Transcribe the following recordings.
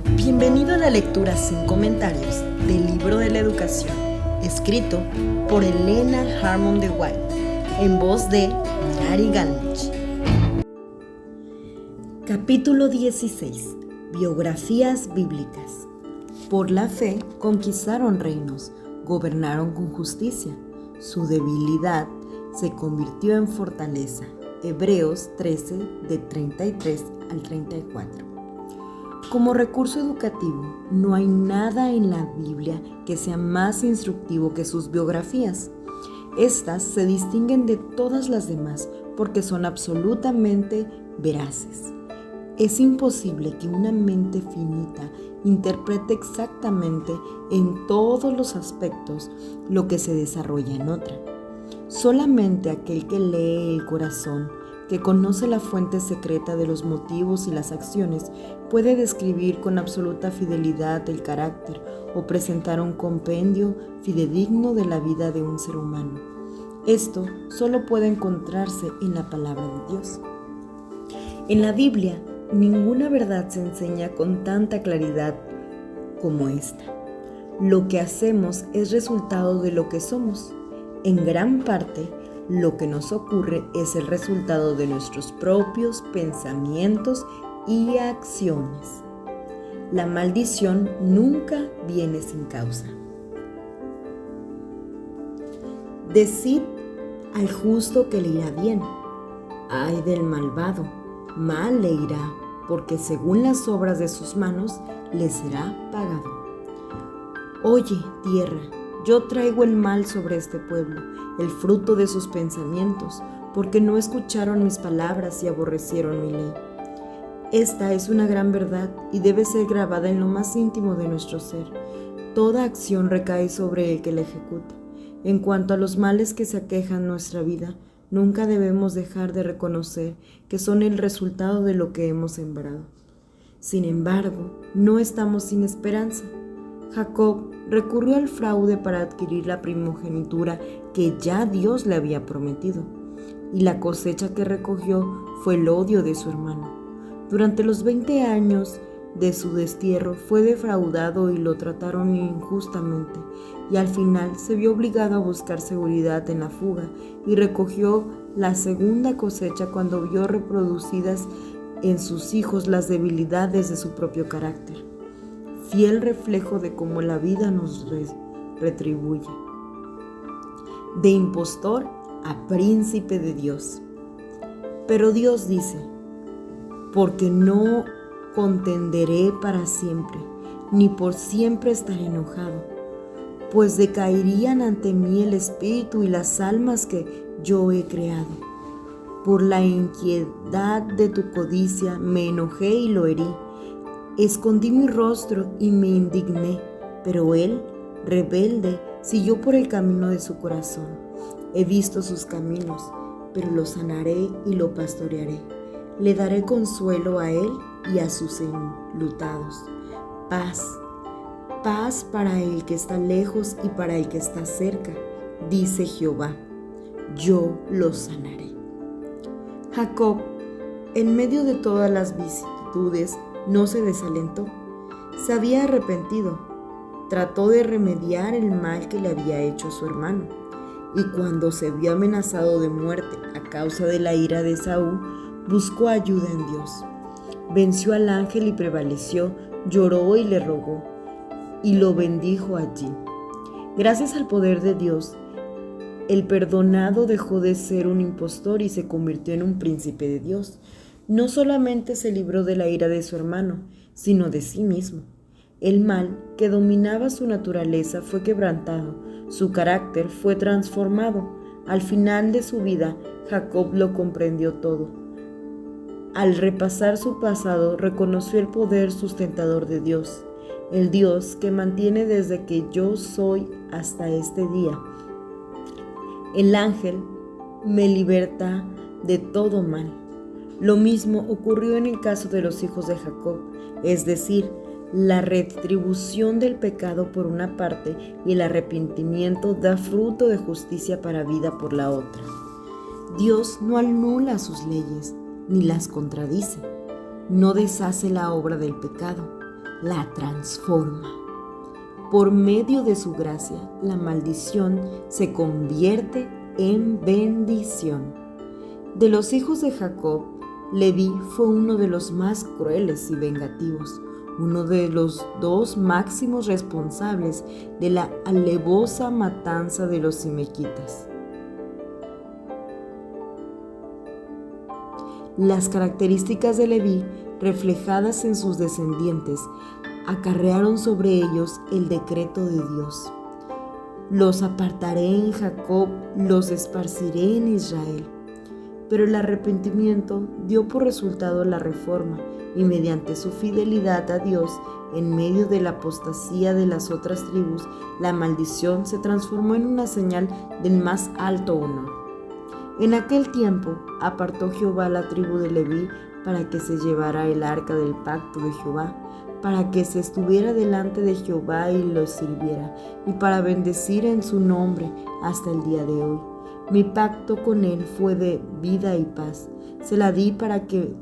Bienvenido a la lectura sin comentarios del libro de la educación, escrito por Elena Harmon de White, en voz de Mari Galnich. Capítulo 16. Biografías bíblicas. Por la fe conquistaron reinos, gobernaron con justicia. Su debilidad se convirtió en fortaleza. Hebreos 13, de 33 al 34. Como recurso educativo, no hay nada en la Biblia que sea más instructivo que sus biografías. Estas se distinguen de todas las demás porque son absolutamente veraces. Es imposible que una mente finita interprete exactamente en todos los aspectos lo que se desarrolla en otra. Solamente aquel que lee el corazón, que conoce la fuente secreta de los motivos y las acciones, puede describir con absoluta fidelidad el carácter o presentar un compendio fidedigno de la vida de un ser humano. Esto solo puede encontrarse en la palabra de Dios. En la Biblia, ninguna verdad se enseña con tanta claridad como esta. Lo que hacemos es resultado de lo que somos. En gran parte, lo que nos ocurre es el resultado de nuestros propios pensamientos y acciones. La maldición nunca viene sin causa. Decid al justo que le irá bien. Ay del malvado, mal le irá, porque según las obras de sus manos le será pagado. Oye, tierra, yo traigo el mal sobre este pueblo, el fruto de sus pensamientos, porque no escucharon mis palabras y aborrecieron mi ley. Esta es una gran verdad y debe ser grabada en lo más íntimo de nuestro ser. Toda acción recae sobre el que la ejecuta. En cuanto a los males que se aquejan nuestra vida, nunca debemos dejar de reconocer que son el resultado de lo que hemos sembrado. Sin embargo, no estamos sin esperanza. Jacob recurrió al fraude para adquirir la primogenitura que ya Dios le había prometido, y la cosecha que recogió fue el odio de su hermano. Durante los 20 años de su destierro fue defraudado y lo trataron injustamente, y al final se vio obligado a buscar seguridad en la fuga y recogió la segunda cosecha cuando vio reproducidas en sus hijos las debilidades de su propio carácter. Fiel reflejo de cómo la vida nos retribuye. De impostor a príncipe de Dios. Pero Dios dice, porque no contenderé para siempre, ni por siempre estaré enojado, pues decaerían ante mí el espíritu y las almas que yo he creado. Por la inquietud de tu codicia me enojé y lo herí. Escondí mi rostro y me indigné, pero él, rebelde, siguió por el camino de su corazón. He visto sus caminos, pero lo sanaré y lo pastorearé. Le daré consuelo a él y a sus enlutados. Paz, paz para el que está lejos y para el que está cerca, dice Jehová. Yo lo sanaré. Jacob, en medio de todas las vicisitudes, no se desalentó, se había arrepentido, trató de remediar el mal que le había hecho su hermano, y cuando se vio amenazado de muerte a causa de la ira de Esaú, buscó ayuda en Dios. Venció al ángel y prevaleció, lloró y le rogó, y lo bendijo allí. Gracias al poder de Dios, el perdonado dejó de ser un impostor y se convirtió en un príncipe de Dios. No solamente se libró de la ira de su hermano, sino de sí mismo. El mal que dominaba su naturaleza fue quebrantado, su carácter fue transformado. Al final de su vida, Jacob lo comprendió todo. Al repasar su pasado, reconoció el poder sustentador de Dios, el Dios que mantiene desde que yo soy hasta este día. El ángel me liberta de todo mal. Lo mismo ocurrió en el caso de los hijos de Jacob, es decir, la retribución del pecado por una parte y el arrepentimiento da fruto de justicia para vida por la otra. Dios no anula sus leyes ni las contradice, no deshace la obra del pecado, la transforma. Por medio de su gracia, la maldición se convierte en bendición. De los hijos de Jacob, Leví fue uno de los más crueles y vengativos, uno de los dos máximos responsables de la alevosa matanza de los simequitas. Las características de Leví, reflejadas en sus descendientes, acarrearon sobre ellos el decreto de Dios. Los apartaré en Jacob, los esparciré en Israel. Pero el arrepentimiento dio por resultado la reforma, y mediante su fidelidad a Dios, en medio de la apostasía de las otras tribus, la maldición se transformó en una señal del más alto honor. En aquel tiempo apartó Jehová a la tribu de Leví para que se llevara el arca del pacto de Jehová, para que se estuviera delante de Jehová y lo sirviera, y para bendecir en su nombre hasta el día de hoy. Mi pacto con él fue de vida y paz. Se la di para que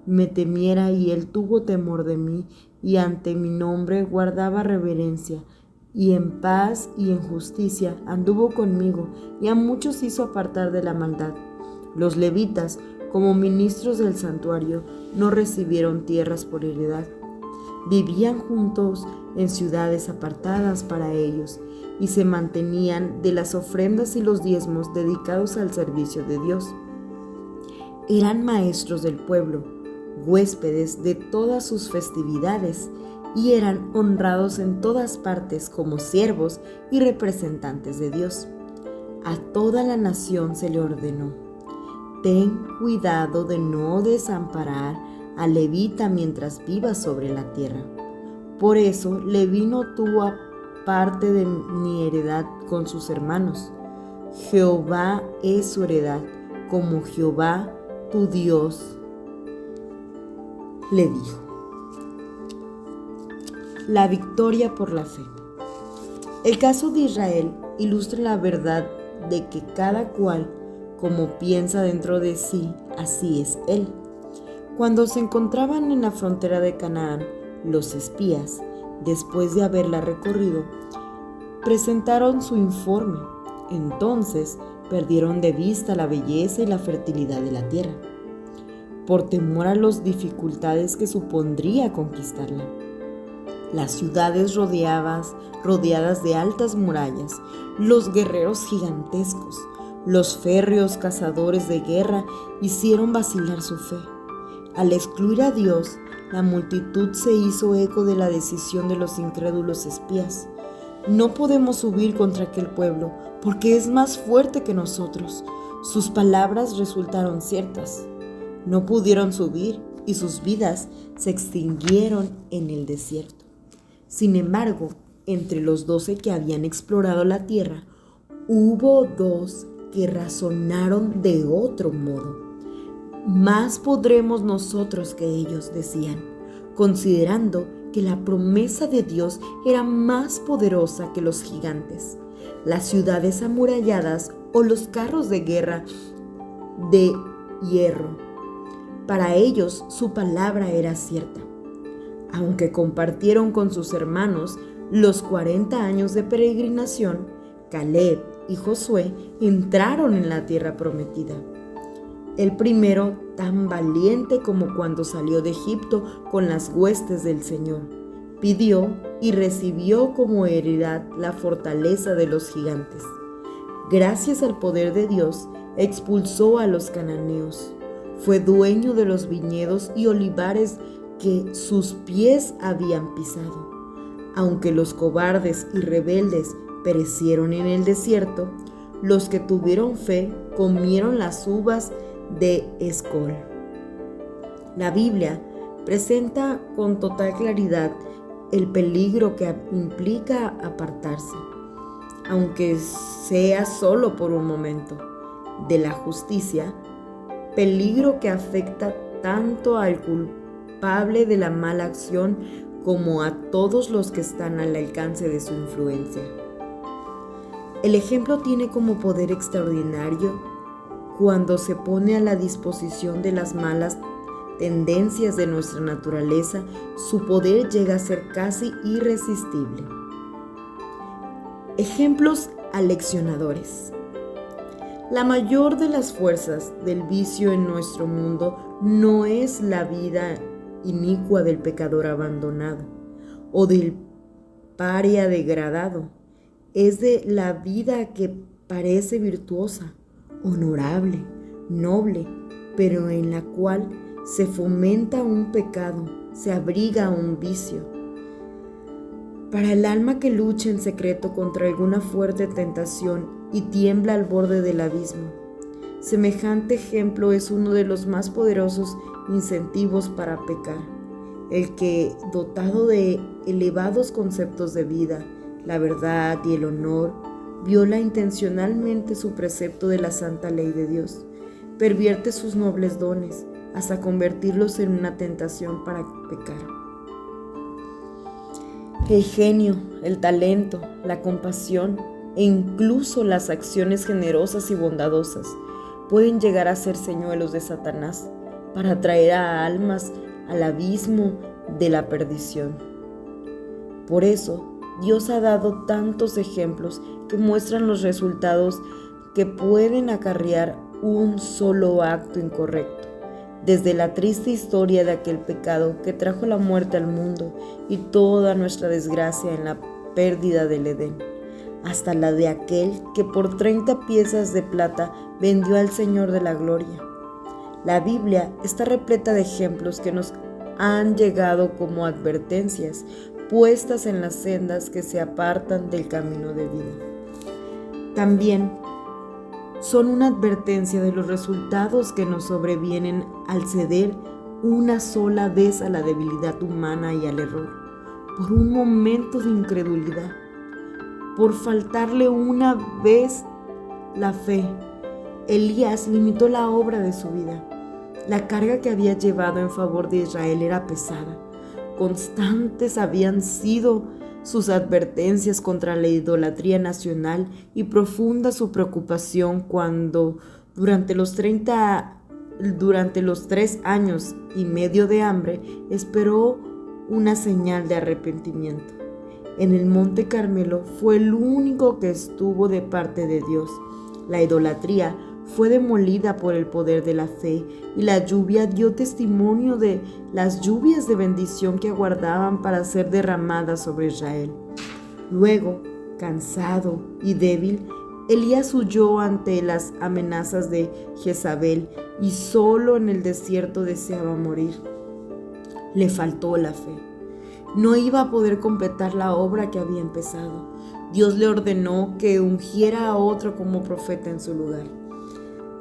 me temiera, y él tuvo temor de mí, y ante mi nombre guardaba reverencia, y en paz y en justicia anduvo conmigo, y a muchos hizo apartar de la maldad. Los levitas, como ministros del santuario, no recibieron tierras por heredad. Vivían juntos en ciudades apartadas para ellos, y se mantenían de las ofrendas y los diezmos dedicados al servicio de Dios. Eran maestros del pueblo, huéspedes de todas sus festividades, y eran honrados en todas partes como siervos y representantes de Dios. A toda la nación se le ordenó: ten cuidado de no desamparar a levita mientras viva sobre la tierra. Por eso Leví no tuvo parte de ni heredad con sus hermanos. Jehová es su heredad, como Jehová tu Dios le dijo. La victoria por la fe. El caso de Israel ilustra la verdad de que cada cual, como piensa dentro de sí, así es él. Cuando se encontraban en la frontera de Canaán, los espías, después de haberla recorrido, presentaron su informe. Entonces perdieron de vista la belleza y la fertilidad de la tierra, por temor a las dificultades que supondría conquistarla. Las ciudades rodeadas de altas murallas, los guerreros gigantescos, los férreos cazadores de guerra hicieron vacilar su fe. Al excluir a Dios, la multitud se hizo eco de la decisión de los incrédulos espías. No podemos subir contra aquel pueblo, porque es más fuerte que nosotros. Sus palabras resultaron ciertas. No pudieron subir, y sus vidas se extinguieron en el desierto. Sin embargo, entre los 12 que habían explorado la tierra, hubo 2 que razonaron de otro modo. Más podremos nosotros que ellos, decían, considerando que la promesa de Dios era más poderosa que los gigantes, las ciudades amuralladas o los carros de guerra de hierro. Para ellos su palabra era cierta. Aunque compartieron con sus hermanos los 40 años de peregrinación, Caleb y Josué entraron en la tierra prometida. El primero tan valiente como cuando salió de Egipto con las huestes del Señor, pidió y recibió como heredad la fortaleza de los gigantes. Gracias al poder de Dios, expulsó a los cananeos. Fue dueño de los viñedos y olivares que sus pies habían pisado. Aunque los cobardes y rebeldes perecieron en el desierto, los que tuvieron fe comieron las uvas de Escol. La Biblia presenta con total claridad el peligro que implica apartarse, aunque sea solo por un momento, de la justicia, peligro que afecta tanto al culpable de la mala acción como a todos los que están al alcance de su influencia. El ejemplo tiene como poder extraordinario cuando se pone a la disposición de las malas tendencias de nuestra naturaleza, su poder llega a ser casi irresistible. Ejemplos aleccionadores. La mayor de las fuerzas del vicio en nuestro mundo no es la vida inicua del pecador abandonado o del paria degradado, es de la vida que parece virtuosa, honorable, noble, pero en la cual se fomenta un pecado, se abriga un vicio. Para el alma que lucha en secreto contra alguna fuerte tentación y tiembla al borde del abismo, semejante ejemplo es uno de los más poderosos incentivos para pecar. El que, dotado de elevados conceptos de vida, la verdad y el honor, viola intencionalmente su precepto de la santa ley de Dios, pervierte sus nobles dones hasta convertirlos en una tentación para pecar. El genio, el talento, la compasión e incluso las acciones generosas y bondadosas pueden llegar a ser señuelos de Satanás para atraer a almas al abismo de la perdición. Por eso, Dios ha dado tantos ejemplos que muestran los resultados que pueden acarrear un solo acto incorrecto, desde la triste historia de aquel pecado que trajo la muerte al mundo y toda nuestra desgracia en la pérdida del Edén, hasta la de aquel que por 30 piezas de plata vendió al Señor de la gloria. La Biblia está repleta de ejemplos que nos han llegado como advertencias puestas en las sendas que se apartan del camino de vida. También son una advertencia de los resultados que nos sobrevienen al ceder una sola vez a la debilidad humana y al error, por un momento de incredulidad, por faltarle una vez la fe. Elías limitó la obra de su vida. La carga que había llevado en favor de Israel era pesada. Constantes habían sido sus advertencias contra la idolatría nacional y profunda su preocupación cuando, durante los 3 años y medio de hambre, esperó una señal de arrepentimiento. En el Monte Carmelo fue el único que estuvo de parte de Dios. La idolatría fue demolida por el poder de la fe y la lluvia dio testimonio de las lluvias de bendición que aguardaban para ser derramadas sobre Israel. Luego, cansado y débil, Elías huyó ante las amenazas de Jezabel y solo en el desierto deseaba morir. Le faltó la fe. No iba a poder completar la obra que había empezado. Dios le ordenó que ungiera a otro como profeta en su lugar.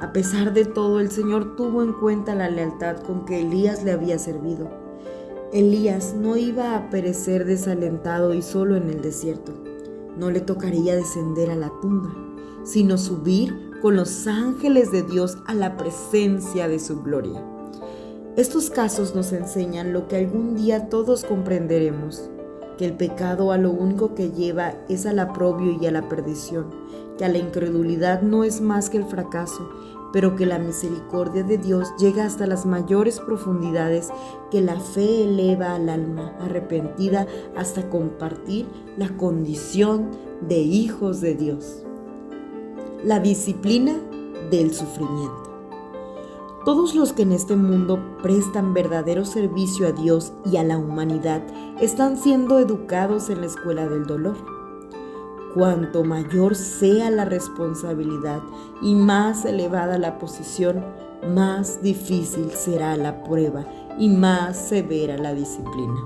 A pesar de todo, el Señor tuvo en cuenta la lealtad con que Elías le había servido. Elías no iba a perecer desalentado y solo en el desierto. No le tocaría descender a la tumba, sino subir con los ángeles de Dios a la presencia de su gloria. Estos casos nos enseñan lo que algún día todos comprenderemos, que el pecado a lo único que lleva es al aprobio y a la perdición, que a la incredulidad no es más que el fracaso, pero que la misericordia de Dios llega hasta las mayores profundidades, que la fe eleva al alma arrepentida hasta compartir la condición de hijos de Dios. La disciplina del sufrimiento. Todos los que en este mundo prestan verdadero servicio a Dios y a la humanidad están siendo educados en la escuela del dolor. Cuanto mayor sea la responsabilidad y más elevada la posición, más difícil será la prueba y más severa la disciplina.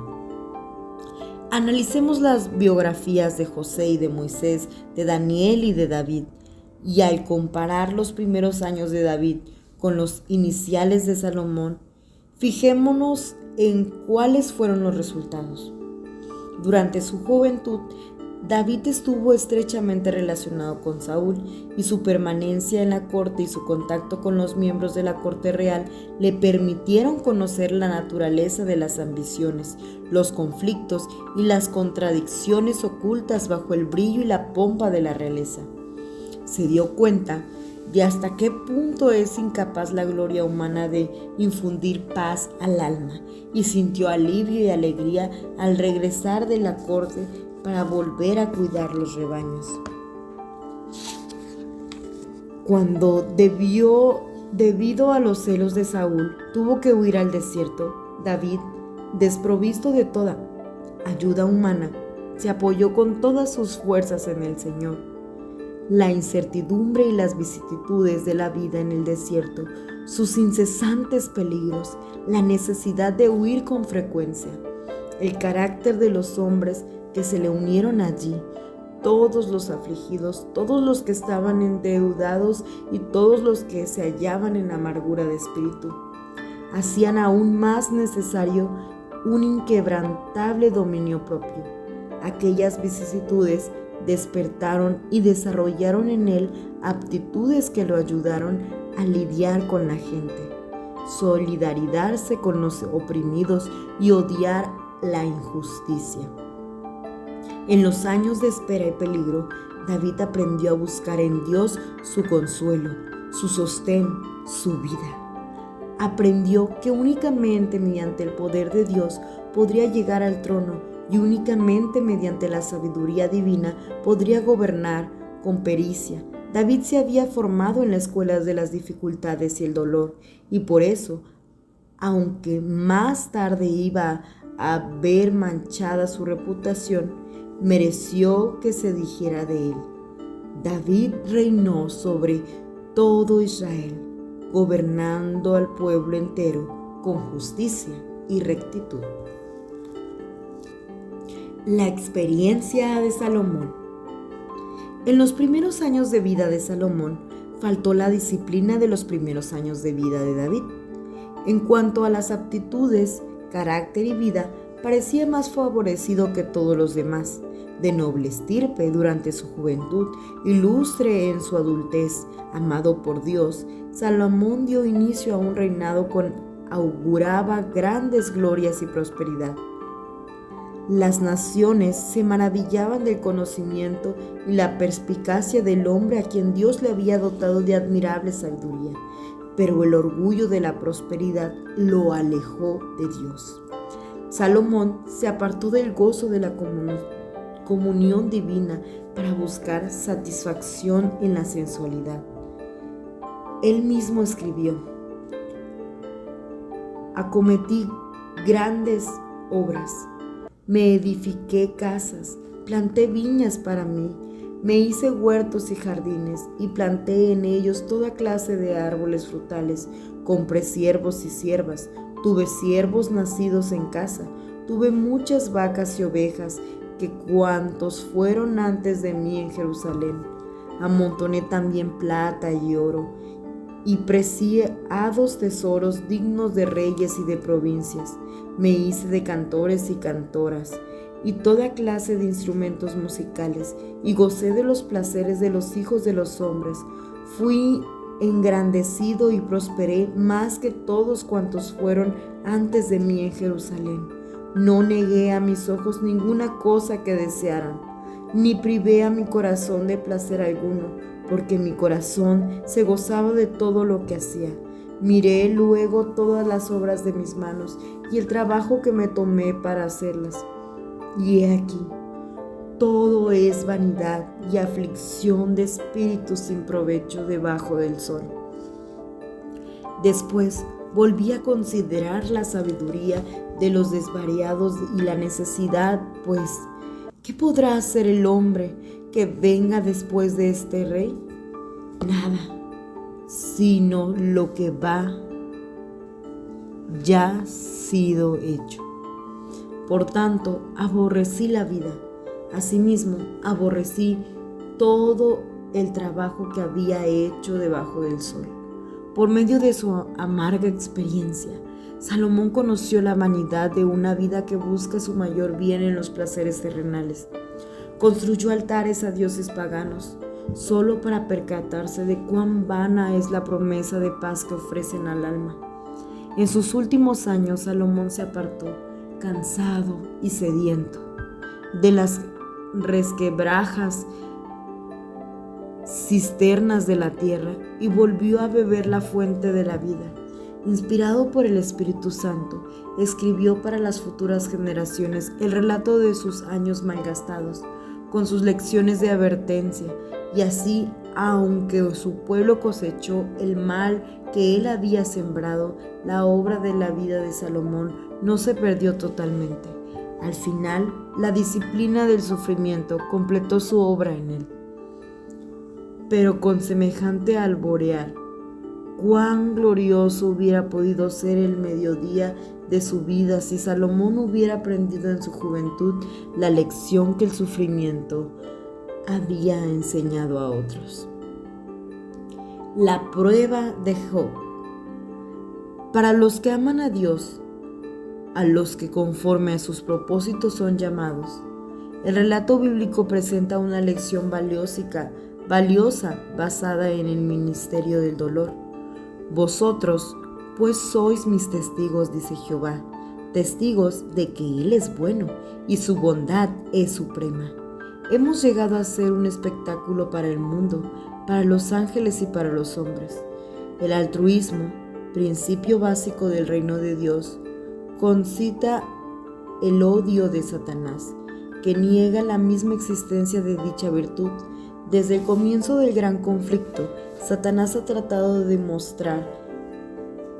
Analicemos las biografías de José y de Moisés, de Daniel y de David, y al comparar los primeros años de David con los iniciales de Salomón, fijémonos en cuáles fueron los resultados. Durante su juventud, David estuvo estrechamente relacionado con Saúl y su permanencia en la corte y su contacto con los miembros de la corte real le permitieron conocer la naturaleza de las ambiciones, los conflictos y las contradicciones ocultas bajo el brillo y la pompa de la realeza. Se dio cuenta de hasta qué punto es incapaz la gloria humana de infundir paz al alma, y sintió alivio y alegría al regresar de la corte para volver a cuidar los rebaños. Cuando debido a los celos de Saúl, tuvo que huir al desierto, David, desprovisto de toda ayuda humana, se apoyó con todas sus fuerzas en el Señor. La incertidumbre y las vicisitudes de la vida en el desierto, sus incesantes peligros, la necesidad de huir con frecuencia, el carácter de los hombres que se le unieron allí, todos los afligidos, todos los que estaban endeudados y todos los que se hallaban en amargura de espíritu, hacían aún más necesario un inquebrantable dominio propio. Aquellas vicisitudes despertaron y desarrollaron en él aptitudes que lo ayudaron a lidiar con la gente, solidarizarse con los oprimidos y odiar la injusticia. En los años de espera y peligro, David aprendió a buscar en Dios su consuelo, su sostén, su vida. Aprendió que únicamente mediante el poder de Dios podría llegar al trono y únicamente mediante la sabiduría divina podría gobernar con pericia. David se había formado en las escuelas de las dificultades y el dolor, y por eso, aunque más tarde iba a ver manchada su reputación, mereció que se dijera de él: David reinó sobre todo Israel, gobernando al pueblo entero con justicia y rectitud. La experiencia de Salomón. En los primeros años de vida de Salomón, faltó la disciplina de los primeros años de vida de David. En cuanto a las aptitudes, carácter y vida, parecía más favorecido que todos los demás. De noble estirpe durante su juventud, ilustre en su adultez, amado por Dios, Salomón dio inicio a un reinado que auguraba grandes glorias y prosperidad. Las naciones se maravillaban del conocimiento y la perspicacia del hombre a quien Dios le había dotado de admirable sabiduría, pero el orgullo de la prosperidad lo alejó de Dios. Salomón se apartó del gozo de la comunión divina para buscar satisfacción en la sensualidad. Él mismo escribió: acometí grandes obras, me edifiqué casas, planté viñas para mí, me hice huertos y jardines y planté en ellos toda clase de árboles frutales, compré siervos y siervas, tuve siervos nacidos en casa, tuve muchas vacas y ovejas, que cuantos fueron antes de mí en Jerusalén. Amontoné también plata y oro, y preciados tesoros dignos de reyes y de provincias. Me hice de cantores y cantoras, y toda clase de instrumentos musicales, y gocé de los placeres de los hijos de los hombres. Fui engrandecido y prosperé más que todos cuantos fueron antes de mí en Jerusalén. No negué a mis ojos ninguna cosa que desearan, ni privé a mi corazón de placer alguno, porque mi corazón se gozaba de todo lo que hacía. Miré luego todas las obras de mis manos y el trabajo que me tomé para hacerlas. Y he aquí, todo es vanidad y aflicción de espíritu sin provecho debajo del sol. Después volví a considerar la sabiduría de los desvariados y la necesidad, pues, ¿qué podrá hacer el hombre que venga después de este rey? Nada, sino lo que va ya sido hecho. Por tanto, aborrecí la vida. Asimismo, aborrecí todo el trabajo que había hecho debajo del sol. Por medio de su amarga experiencia, Salomón conoció la vanidad de una vida que busca su mayor bien en los placeres terrenales. Construyó altares a dioses paganos, solo para percatarse de cuán vana es la promesa de paz que ofrecen al alma. En sus últimos años, Salomón se apartó, cansado y sediento, de las resquebrajas cisternas de la tierra y volvió a beber la fuente de la vida. Inspirado por el Espíritu Santo, escribió para las futuras generaciones el relato de sus años malgastados, con sus lecciones de advertencia, y así, aunque su pueblo cosechó el mal que él había sembrado, la obra de la vida de Salomón no se perdió totalmente. Al final, la disciplina del sufrimiento completó su obra en él. Pero con semejante alborear, cuán glorioso hubiera podido ser el mediodía de su vida si Salomón hubiera aprendido en su juventud la lección que el sufrimiento había enseñado a otros. La prueba de Job. Para los que aman a Dios, a los que conforme a sus propósitos son llamados, el relato bíblico presenta una lección valiosa basada en el ministerio del dolor. Vosotros, pues sois mis testigos, dice Jehová, testigos de que Él es bueno y su bondad es suprema. Hemos llegado a ser un espectáculo para el mundo, para los ángeles y para los hombres. El altruismo, principio básico del reino de Dios, concita el odio de Satanás, que niega la misma existencia de dicha virtud. Desde el comienzo del gran conflicto, Satanás ha tratado de demostrar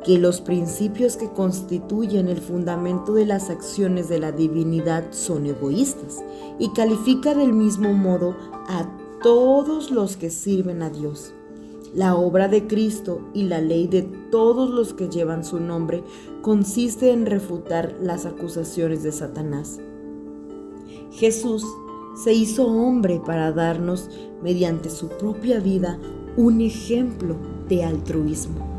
que los principios que constituyen el fundamento de las acciones de la divinidad son egoístas y califica del mismo modo a todos los que sirven a Dios. La obra de Cristo y la ley de todos los que llevan su nombre consiste en refutar las acusaciones de Satanás. Jesús se hizo hombre para darnos, mediante su propia vida, un ejemplo de altruismo.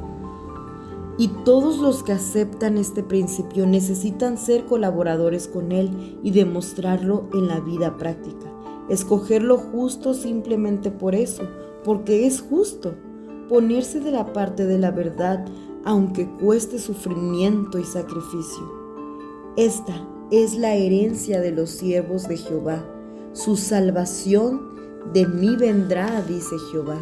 Y todos los que aceptan este principio necesitan ser colaboradores con él y demostrarlo en la vida práctica. Escoger lo justo simplemente por eso, porque es justo. Ponerse de la parte de la verdad, aunque cueste sufrimiento y sacrificio. Esta es la herencia de los siervos de Jehová. Su salvación de mí vendrá, dice Jehová.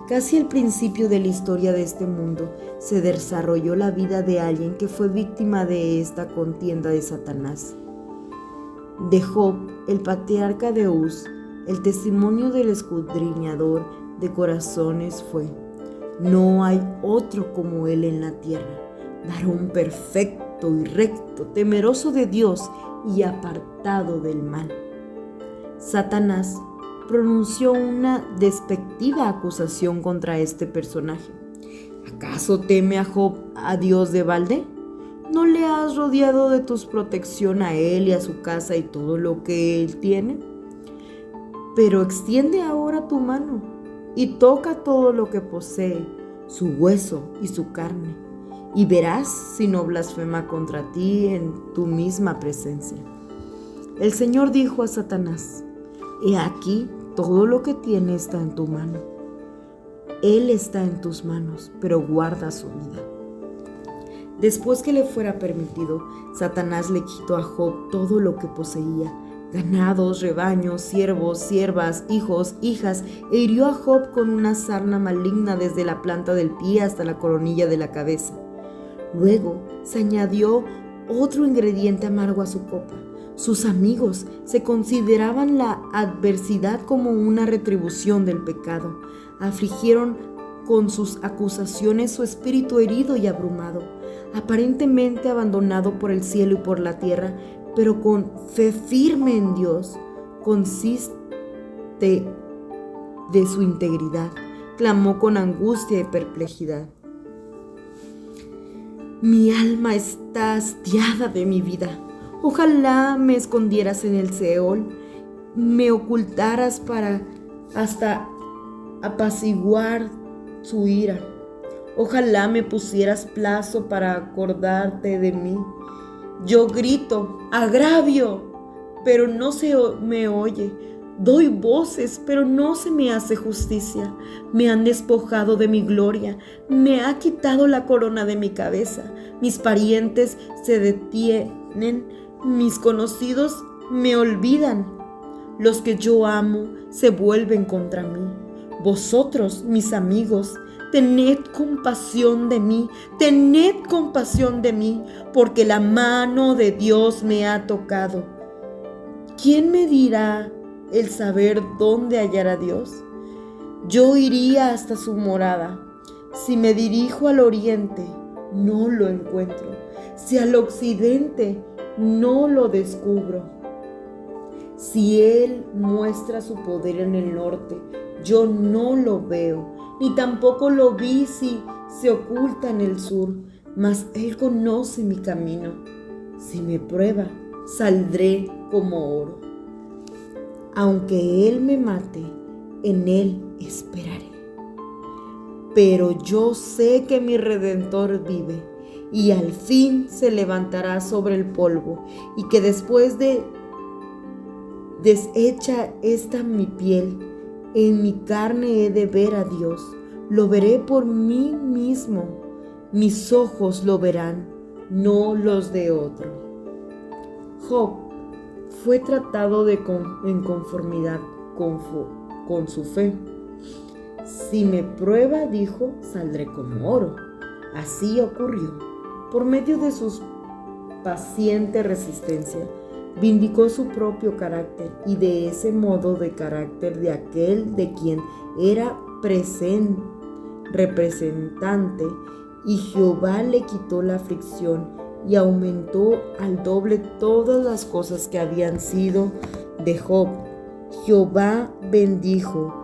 Casi al principio de la historia de este mundo se desarrolló la vida de alguien que fue víctima de esta contienda de Satanás. De Job, el patriarca de Uz, el testimonio del escudriñador de corazones fue: no hay otro como él en la tierra, varón perfecto y recto, temeroso de Dios y apartado del mal. Satanás pronunció una despectiva acusación contra este personaje. ¿Acaso teme a Job a Dios de balde? ¿No le has rodeado de tu protección a él y a su casa y todo lo que él tiene? Pero extiende ahora tu mano y toca todo lo que posee, su hueso y su carne, y verás si no blasfema contra ti en tu misma presencia. El Señor dijo a Satanás: he aquí, todo lo que tiene está en tu mano. Él está en tus manos, pero guarda su vida. Después que le fuera permitido, Satanás le quitó a Job todo lo que poseía: ganados, rebaños, siervos, siervas, hijos, hijas, e hirió a Job con una sarna maligna desde la planta del pie hasta la coronilla de la cabeza. Luego se añadió otro ingrediente amargo a su copa. Sus amigos se consideraban la adversidad como una retribución del pecado. Afligieron con sus acusaciones su espíritu herido y abrumado, aparentemente abandonado por el cielo y por la tierra, pero con fe firme en Dios, consiste de su integridad, clamó con angustia y perplejidad: mi alma está hastiada de mi vida. Ojalá me escondieras en el Seol, me ocultaras para hasta apaciguar su ira. Ojalá me pusieras plazo para acordarte de mí. Yo grito, agravio, pero no se me oye. Doy voces, pero no se me hace justicia. Me han despojado de mi gloria, me ha quitado la corona de mi cabeza. Mis parientes se detienen, mis conocidos me olvidan. Los que yo amo se vuelven contra mí. Vosotros, mis amigos, tened compasión de mí, porque la mano de Dios me ha tocado. ¿Quién me dirá el saber dónde hallar a Dios? Yo iría hasta su morada. Si me dirijo al oriente, no lo encuentro. Si al occidente, no lo descubro. Si Él muestra su poder en el norte, yo no lo veo, ni tampoco lo vi si se oculta en el sur, mas Él conoce mi camino. Si me prueba, saldré como oro. Aunque Él me mate, en Él esperaré. Pero yo sé que mi Redentor vive, y al fin se levantará sobre el polvo, y que después de deshecha esta mi piel, en mi carne he de ver a Dios. Lo veré por mí mismo. Mis ojos lo verán, no los de otro. Job fue tratado en conformidad con su fe. Si me prueba, dijo, saldré como oro. Así ocurrió. Por medio de su paciente resistencia, vindicó su propio carácter y de ese modo de carácter de aquel de quien era representante, y Jehová le quitó la aflicción y aumentó al doble todas las cosas que habían sido de Job. Jehová bendijo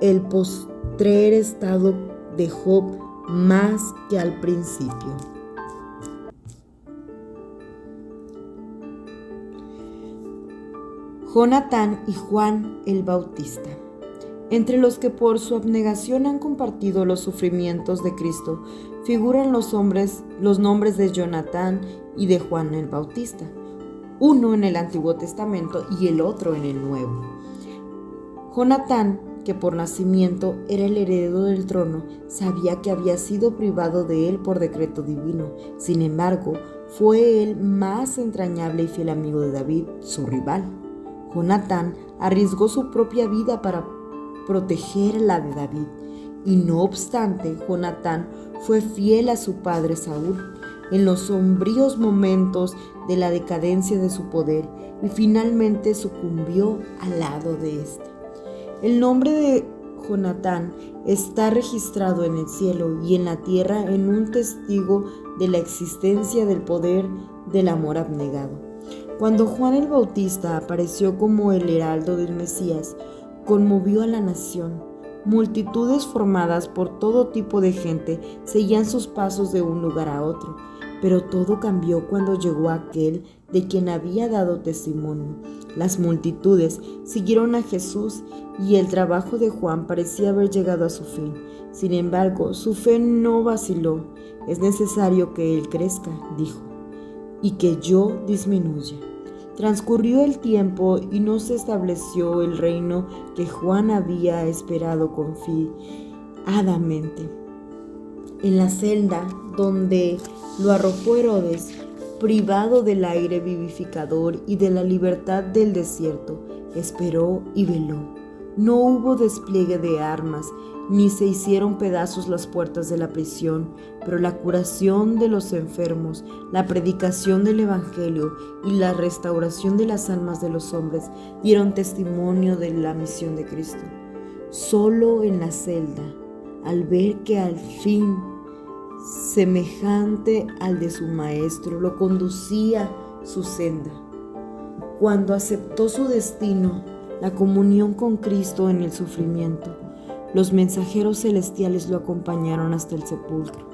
el postrer estado de Job más que al principio. Jonatán y Juan el Bautista. Entre los que por su abnegación han compartido los sufrimientos de Cristo, figuran los nombres de Jonatán y de Juan el Bautista, uno en el Antiguo Testamento y el otro en el Nuevo. Jonatán, que por nacimiento era el heredero del trono, sabía que había sido privado de él por decreto divino. Sin embargo, fue el más entrañable y fiel amigo de David, su rival. Jonatán arriesgó su propia vida para proteger la de David, y no obstante, Jonatán fue fiel a su padre Saúl en los sombríos momentos de la decadencia de su poder, y finalmente sucumbió al lado de éste. El nombre de Jonatán está registrado en el cielo y en la tierra en un testigo de la existencia del poder del amor abnegado. Cuando Juan el Bautista apareció como el heraldo del Mesías, conmovió a la nación. Multitudes formadas por todo tipo de gente seguían sus pasos de un lugar a otro, pero todo cambió cuando llegó aquel de quien había dado testimonio. Las multitudes siguieron a Jesús y el trabajo de Juan parecía haber llegado a su fin. Sin embargo, su fe no vaciló. Es necesario que Él crezca, dijo, y que yo disminuya. Transcurrió el tiempo y no se estableció el reino que Juan había esperado confiadamente. En la celda donde lo arrojó Herodes, privado del aire vivificador y de la libertad del desierto, esperó y veló. No hubo despliegue de armas, ni se hicieron pedazos las puertas de la prisión, pero la curación de los enfermos, la predicación del Evangelio y la restauración de las almas de los hombres dieron testimonio de la misión de Cristo. Solo en la celda, al ver que al fin semejante al de su maestro lo conducía su senda, cuando aceptó su destino, la comunión con Cristo en el sufrimiento, los mensajeros celestiales lo acompañaron hasta el sepulcro.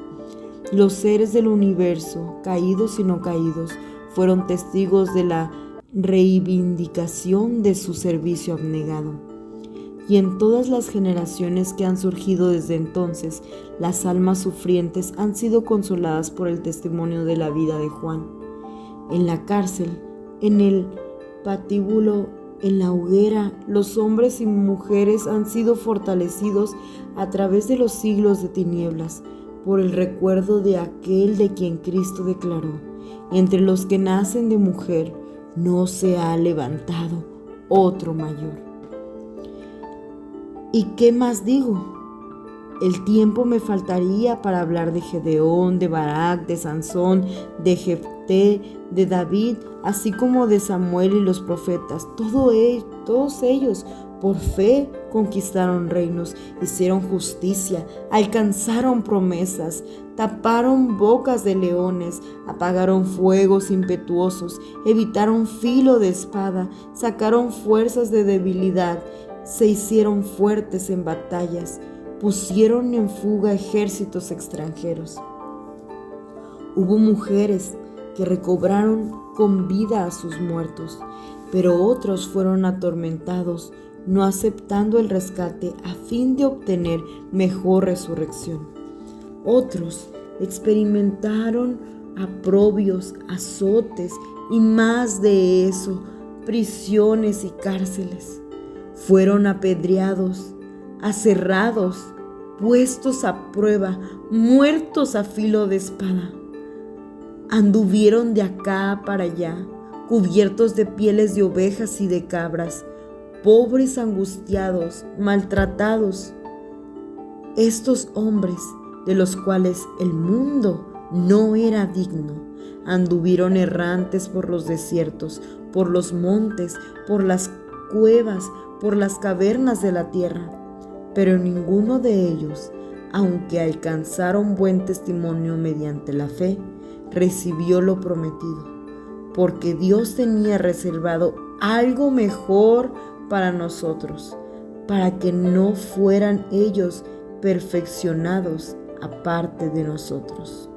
Los seres del universo, caídos y no caídos, fueron testigos de la reivindicación de su servicio abnegado. Y en todas las generaciones que han surgido desde entonces, las almas sufrientes han sido consoladas por el testimonio de la vida de Juan. En la cárcel, en el patíbulo, en la hoguera, los hombres y mujeres han sido fortalecidos a través de los siglos de tinieblas por el recuerdo de aquel de quien Cristo declaró: entre los que nacen de mujer no se ha levantado otro mayor. ¿Y qué más digo? El tiempo me faltaría para hablar de Gedeón, de Barak, de Sansón, de Jefté, de David, así como de Samuel y los profetas. Todos ellos, por fe, conquistaron reinos, hicieron justicia, alcanzaron promesas, taparon bocas de leones, apagaron fuegos impetuosos, evitaron filo de espada, sacaron fuerzas de debilidad, se hicieron fuertes en batallas, pusieron en fuga ejércitos extranjeros. Hubo mujeres que recobraron con vida a sus muertos, pero otros fueron atormentados, no aceptando el rescate a fin de obtener mejor resurrección. Otros experimentaron aprobios, azotes y más de eso, prisiones y cárceles. Fueron apedreados, aserrados, puestos a prueba, muertos a filo de espada. Anduvieron de acá para allá, cubiertos de pieles de ovejas y de cabras, pobres, angustiados, maltratados. Estos hombres, de los cuales el mundo no era digno, anduvieron errantes por los desiertos, por los montes, por las cuevas, por las cavernas de la tierra. Pero ninguno de ellos, aunque alcanzaron buen testimonio mediante la fe, recibió lo prometido, porque Dios tenía reservado algo mejor para nosotros, para que no fueran ellos perfeccionados aparte de nosotros.